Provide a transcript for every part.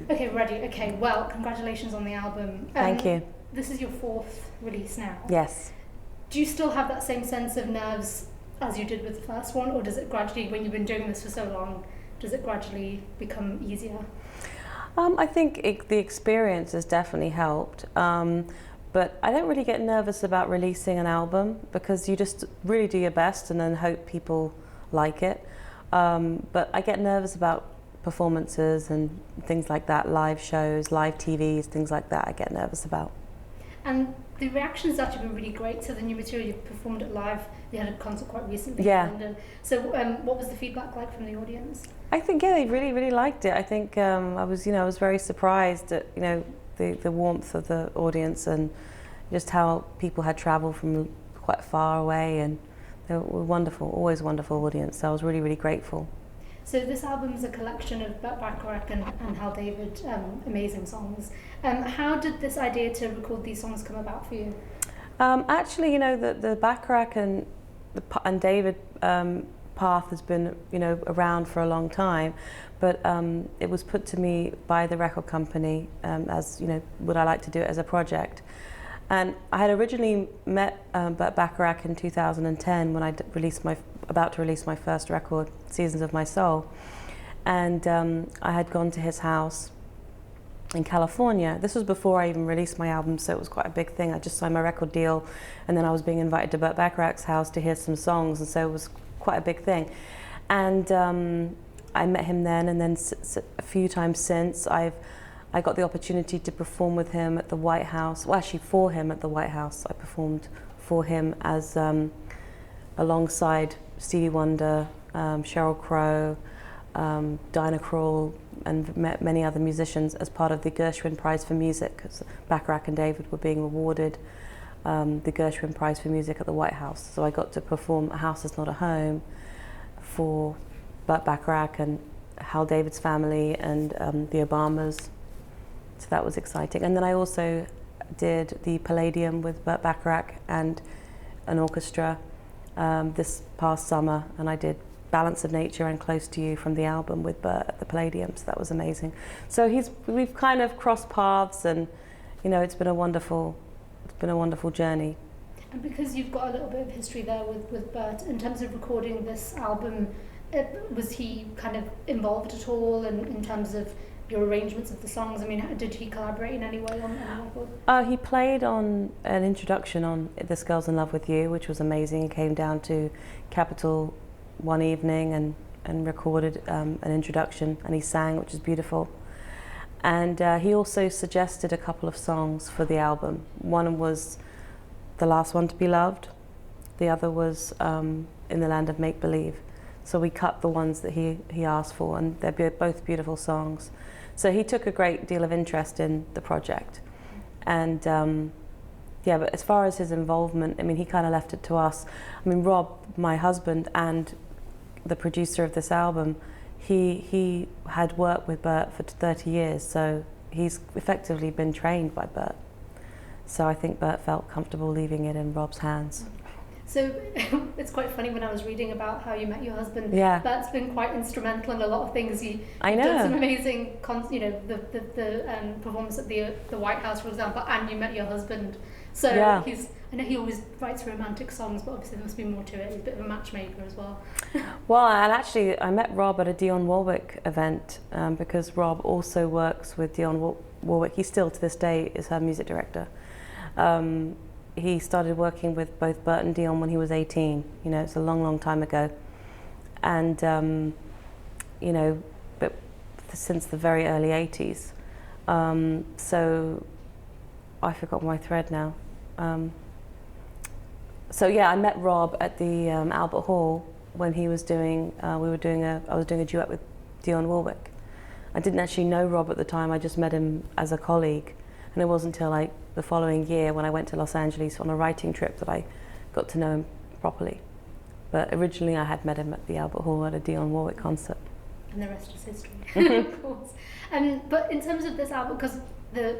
Okay, ready. Okay, well, congratulations on the album. Thank you. This is your 4th release now. Yes. Do you still have that same sense of nerves as you did with the first one, or does it gradually, when you've been doing this for so long, does it gradually become easier? I think the experience has definitely helped. But I don't really get nervous about releasing an album because you just really do your best and then hope people like it. But I get nervous about performances and things like that, live shows, live TVs, things like that I get nervous about. And the reactions have actually been really great to the new material. You've performed it live. You had a concert quite recently Yeah. in London. So what was the feedback like from the audience? I think, yeah, they really, really liked it. I think I was very surprised at, the warmth of the audience and just how people had travelled from quite far away, and they were wonderful, always wonderful audience. So I was really, really grateful. So this album is a collection of Burt Bacharach and Hal David amazing songs. How did this idea to record these songs come about for you? Actually, the Bacharach and David path has been, around for a long time, but it was put to me by the record company as, would I like to do it as a project. And I had originally met Burt Bacharach in 2010 when I about to release my first record, Seasons of My Soul. And I had gone to his house in California. This was before I even released my album, so it was quite a big thing. I just signed my record deal, and then I was being invited to Burt Bacharach's house to hear some songs, and so it was quite a big thing. And I met him then, and then a few times since I got the opportunity to perform with him at the White House. Well, actually for him at the White House. I performed for him as alongside Stevie Wonder, Sheryl Crow, Dinah Krall, and many other musicians as part of the Gershwin Prize for Music, because Bacharach and David were being awarded the Gershwin Prize for Music at the White House. So I got to perform A House Is Not a Home for Burt Bacharach and Hal David's family and the Obamas. So that was exciting. And then I also did the Palladium with Burt Bacharach and an orchestra this past summer, and I did Balance of Nature and Close to You from the album with Burt at the Palladium, so that was amazing. So we've kind of crossed paths, and it's been a wonderful journey. And because you've got a little bit of history there with Burt, in terms of recording this album, was he kind of involved at all in terms of your arrangements of the songs? I mean, did he collaborate in any way on the record? He played on an introduction on This Girl's in Love with You, which was amazing. He came down to Capitol one evening and recorded an introduction, and he sang, which is beautiful. And he also suggested a couple of songs for the album. One was The Last One to Be Loved. The other was In the Land of Make Believe. So we cut the ones that he asked for, and they're both beautiful songs. So he took a great deal of interest in the project. And but as far as his involvement, I mean, he kind of left it to us. I mean, Rob, my husband and the producer of this album, he had worked with Burt for 30 years, so he's effectively been trained by Burt. So I think Burt felt comfortable leaving it in Rob's hands. So it's quite funny when I was reading about how you met your husband. Yeah. Bert's been quite instrumental in a lot of things. I know. You've done some amazing, the performance at the White House, for example, and you met your husband. So yeah. I know he always writes romantic songs, but obviously there must be more to it. He's a bit of a matchmaker as well. Well, and actually I met Rob at a Dionne Warwick event because Rob also works with Dionne Warwick. He still to this day is her music director. He started working with both Burt and Dionne when he was 18. It's a long, long time ago. And, but since the very early 80s. So I forgot my thread now. So yeah, I met Rob at the Albert Hall when he was doing, I was doing a duet with Dionne Warwick. I didn't actually know Rob at the time, I just met him as a colleague. And it wasn't until the following year when I went to Los Angeles on a writing trip that I got to know him properly. But originally I had met him at the Albert Hall at a Dionne Warwick concert. And the rest is history, of course. But in terms of this album, because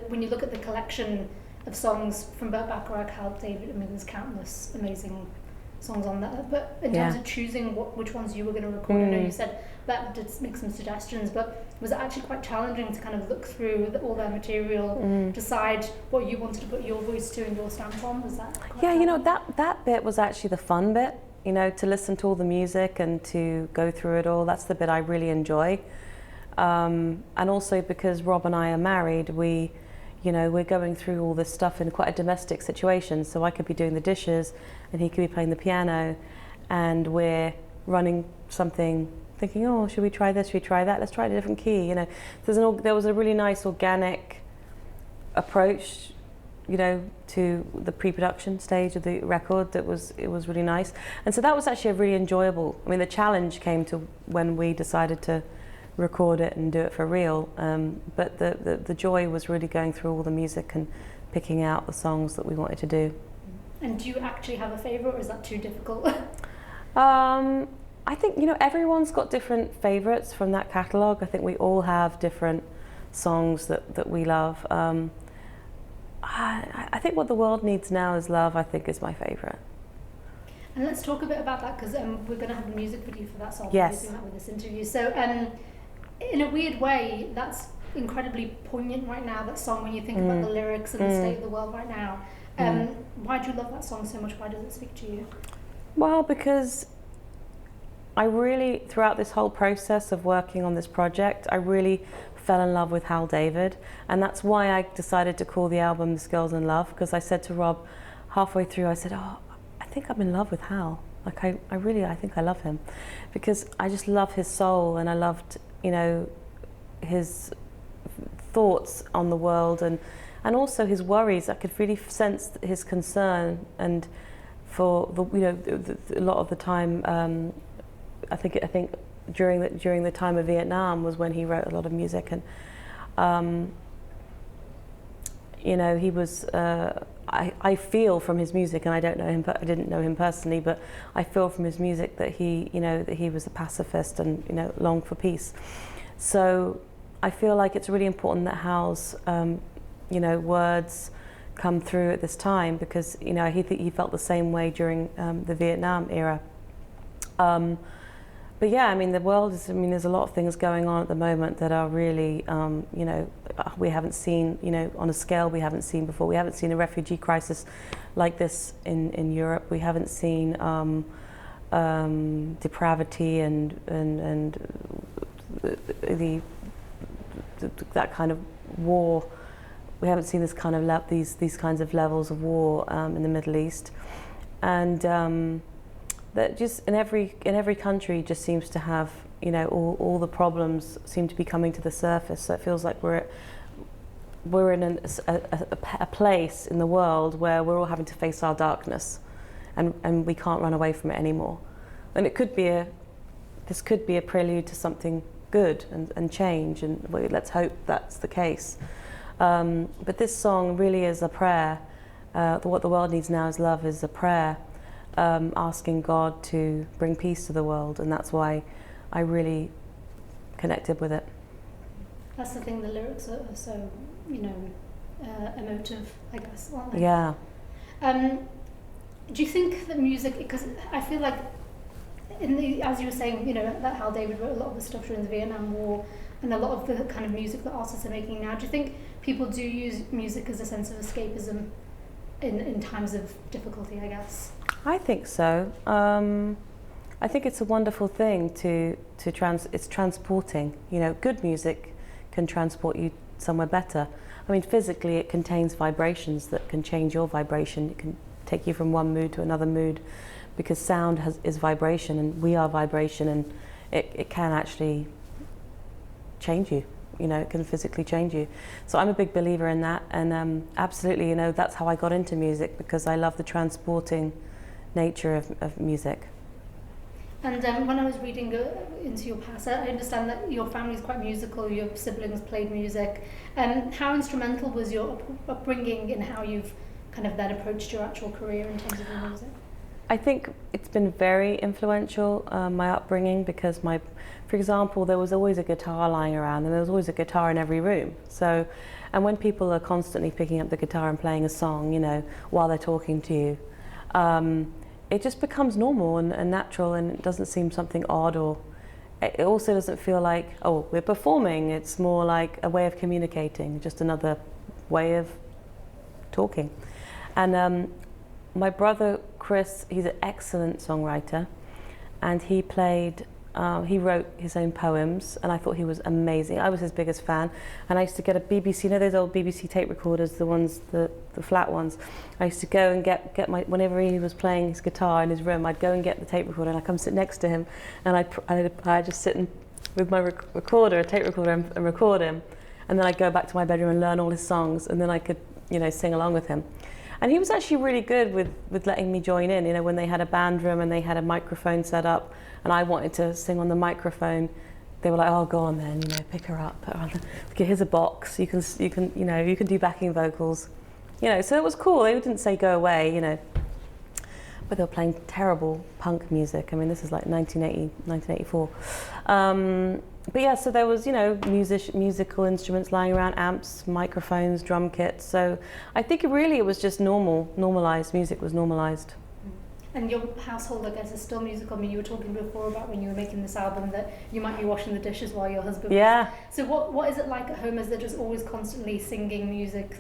when you look at the collection of songs from Burt Bacharach, Hal David, I mean, there's countless amazing songs on there, but in terms of choosing which ones you were going to record, I know you said that did make some suggestions, but was it actually quite challenging to kind of look through all their material, decide what you wanted to put your voice to and your stamp on? Was that quite challenging? That bit was actually the fun bit, to listen to all the music and to go through it all. That's the bit I really enjoy. And also because Rob and I are married, we're going through all this stuff in quite a domestic situation. So I could be doing the dishes and he could be playing the piano, and we're running something thinking, oh, should we try this, should we try that, let's try a different key. There was a really nice organic approach, to the pre-production stage of the record. It was really nice. And so that was actually a really enjoyable, the challenge came to when we decided to record it and do it for real, but the joy was really going through all the music and picking out the songs that we wanted to do. And do you actually have a favourite, or is that too difficult? I think everyone's got different favourites from that catalogue. I think we all have different songs that we love. I think What the World Needs Now Is Love, I think, is my favourite. And let's talk a bit about that, because we're going to have a music video for that song. Yes. We're doing that with this interview. So in a weird way, that's incredibly poignant right now, that song, when you think about the lyrics and the state of the world right now. Why do you love that song so much? Why does it speak to you? Well, because I really, throughout this whole process of working on this project, I really fell in love with Hal David, and that's why I decided to call the album This Girl's in Love, because I said to Rob halfway through, I said, oh, I think I'm in love with Hal. Like I think I love him, because I just love his soul, and I loved, his thoughts on the world, and also his worries. I could really sense his concern, and for a lot of the time, I think during the time of Vietnam was when he wrote a lot of music, and he was. I feel from his music, and I don't know him, but I didn't know him personally, but I feel from his music that he was a pacifist and longed for peace. So I feel like it's really important that Hal's words come through at this time, because he felt the same way during the Vietnam era. But yeah, the world is, there's a lot of things going on at the moment that are really, we haven't seen, on a scale we haven't seen before. We haven't seen a refugee crisis like this in Europe. We haven't seen depravity and that kind of war. We haven't seen this kind of these kinds of levels of war in the Middle East, and that just in every country just seems to have all the problems seem to be coming to the surface. So it feels like we're in a place in the world where we're all having to face our darkness, and we can't run away from it anymore. And this could be a prelude to something good and change, and let's hope that's the case. But this song really is a prayer. What the world needs now is love is a prayer, asking God to bring peace to the world, and that's why I really connected with it. That's the thing, the lyrics are so, emotive, I guess, aren't they? Yeah. Do you think that music, because I feel like, as you were saying, that Hal David wrote a lot of the stuff during the Vietnam War, and a lot of the kind of music that artists are making now, do you think people do use music as a sense of escapism in times of difficulty, I guess? I think so. I think it's a wonderful thing it's transporting. Good music can transport you somewhere better. Physically it contains vibrations that can change your vibration. It can take you from one mood to another mood, because sound is vibration, and we are vibration, and it can actually change you. It can physically change you. So I'm a big believer in that, and absolutely, that's how I got into music, because I love the transporting nature of music. And when I was reading into your past, I understand that your family's quite musical, your siblings played music. How instrumental was your upbringing in how you've kind of then approached your actual career in terms of your music? I think it's been very influential, my upbringing, because for example, there was always a guitar lying around, and there was always a guitar in every room. So, and when people are constantly picking up the guitar and playing a song, while they're talking to you, it just becomes normal and natural, and it doesn't seem something odd, or it also doesn't feel like, oh, we're performing. It's more like a way of communicating, just another way of talking. And my brother Chris, he's an excellent songwriter, and he wrote his own poems, and I thought he was amazing. I was his biggest fan, and I used to get a BBC, you know those old BBC tape recorders, the ones, the flat ones. I used to go and get my, whenever he was playing his guitar in his room, I'd go and get the tape recorder, and I'd come sit next to him, and I'd just sit with my recorder, a tape recorder, and record him, and then I'd go back to my bedroom and learn all his songs, and then I could, you know, sing along with him. And he was actually really good with letting me join in, you know, when they had a band room and they had a microphone set up, and I wanted to sing on the microphone, they were like, oh, go on then, you know, pick her up, put her on here's a box, you can, you know, you can do backing vocals, you know, so it was cool. They didn't say go away, you know, but they were playing terrible punk music. I mean, this is like 1980, 1984. But yeah, so there was, you know, musical instruments lying around, amps, microphones, drum kits. So I think it was just normalized. Music was normalized. And your household, I guess, is still musical. I mean, you were talking before about when you were making this album that you might be washing the dishes while your husband was. Yeah. So what is it like at home? Is there just always constantly singing music?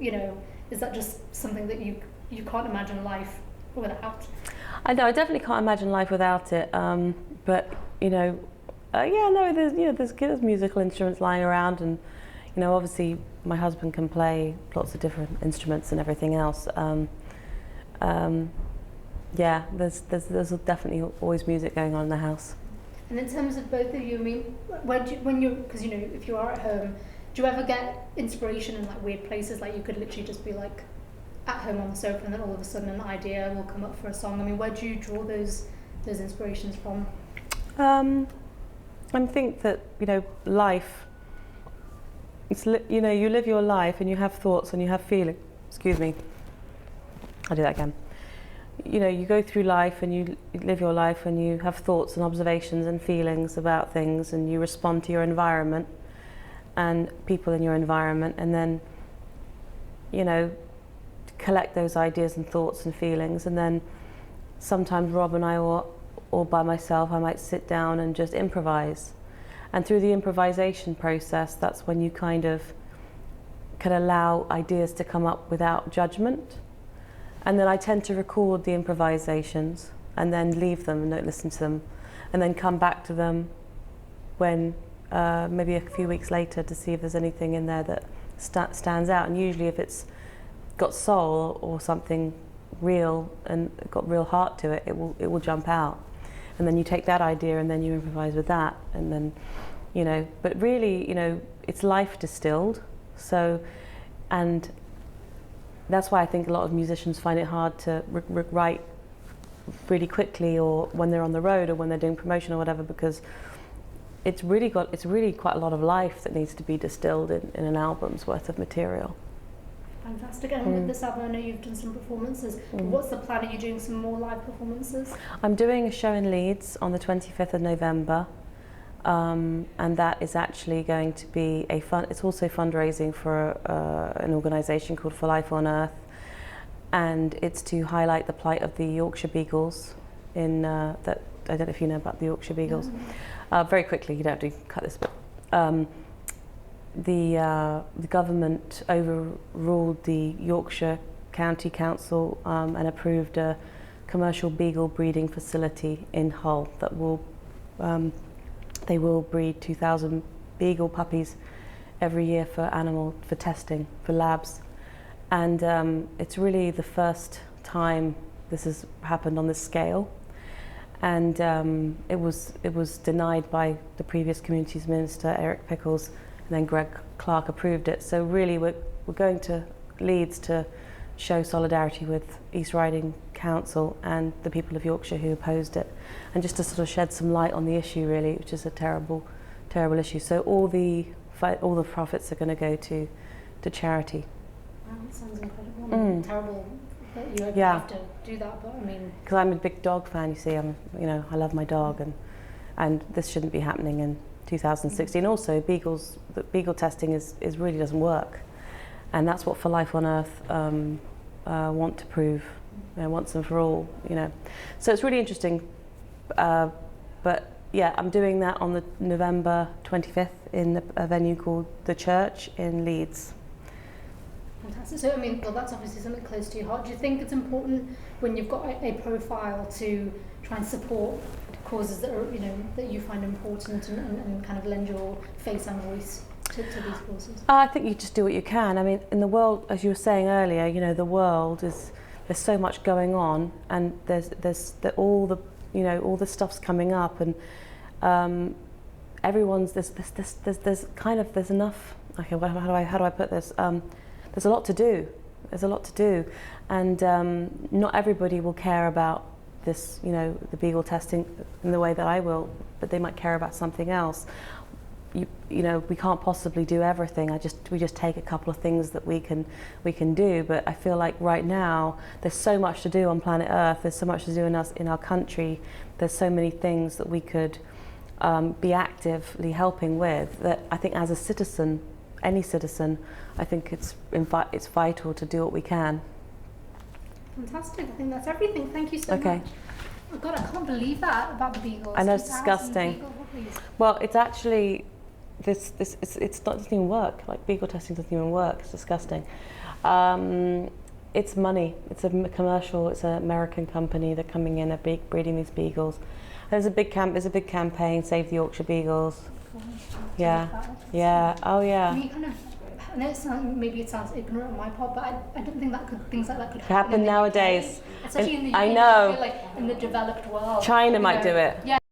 You know, is that just something that you can't imagine life without? I know, I definitely can't imagine life without it. But, you know, there's musical instruments lying around, and you know, obviously my husband can play lots of different instruments and everything else. Yeah, there's definitely always music going on in the house. And in terms of both of you, I mean, because you know, if you are at home, do you ever get inspiration in like weird places? Like you could literally just be like at home on the sofa, and then all of a sudden an idea will come up for a song. I mean, where do you draw those inspirations from? I think that, you know, life, you know, you live your life and you have thoughts and you have feelings. Excuse me. I'll do that again. You know, you go through life and you live your life and you have thoughts and observations and feelings about things, and you respond to your environment and people in your environment, and then, you know, collect those ideas and thoughts and feelings. And then sometimes Rob and I, or by myself, I might sit down and just improvise. And through the improvisation process, that's when you kind of can allow ideas to come up without judgment. And then I tend to record the improvisations and then leave them and don't listen to them, and then come back to them when maybe a few weeks later to see if there's anything in there that stands out. And usually if it's got soul or something real and got real heart to it, it will jump out. And then you take that idea and then you improvise with that, and then, you know, but really, you know, it's life distilled. So, and that's why I think a lot of musicians find it hard to write really quickly, or when they're on the road, or when they're doing promotion or whatever, because it's really quite a lot of life that needs to be distilled in an album's worth of material. Fantastic. And with this album, I know you've done some performances. What's the plan? Are you doing some more live performances? I'm doing a show in Leeds on the 25th of November, and that is actually going to be it's also fundraising for an organisation called For Life on Earth, and it's to highlight the plight of the Yorkshire Beagles that I don't know if you know about the Yorkshire Beagles. Very quickly, you don't have to cut this, but the government overruled the Yorkshire County Council and approved a commercial beagle breeding facility in Hull that will they will breed 2,000 beagle puppies every year for testing for labs, and it's really the first time this has happened on this scale. And it was denied by the previous Communities Minister, Eric Pickles, and then Greg Clark approved it. So really we're going to Leeds to show solidarity with East Riding Council and the people of Yorkshire who opposed it, and just to sort of shed some light on the issue, really, which is a terrible issue. So all the profits are going to go to charity. Wow, that sounds incredible. I mean, terrible that you have to do that, but I mean, because I'm a big dog fan, you see, I love my dog, and this shouldn't be happening in 2016. Also, beagle testing is really doesn't work, and that's what For Life on Earth want to prove once and for all, So it's really interesting. But yeah, I'm doing that on the November 25th in a venue called The Church in Leeds. Fantastic. So, I mean, well, that's obviously something close to your heart. Do you think it's important when you've got a profile to try and support causes that are, that you find important and kind of lend your face and voice to these causes? I think you just do what you can. I mean, in the world, as you were saying earlier, the world there's so much going on, and there's all the stuff's coming up, and everyone's there's enough. Okay, how do I put this? There's a lot to do. There's a lot to do, and not everybody will care about this, the Beagle testing in the way that I will, but they might care about something else. We can't possibly do everything. We just take a couple of things that we can do. But I feel like right now there's so much to do on planet Earth. There's so much to do in our country. There's so many things that we could be actively helping with. That I think as a citizen, any citizen, I think it's vital to do what we can. Fantastic. I think that's everything. Thank you so much. Oh God, I can't believe that about the Beagles. I know, it's disgusting. Well, it's actually it doesn't even work. Like, Beagle testing doesn't even work. It's disgusting. It's money. It's a commercial. It's an American company. They're coming in. They're breeding these beagles. There's a big campaign. Save the Yorkshire Beagles. Yeah. Oh yeah. I know maybe it sounds ignorant on my part, but I don't think things like that could happen nowadays. UK, especially in the UK. I know. I feel like in the developed world. China might do it. Yeah.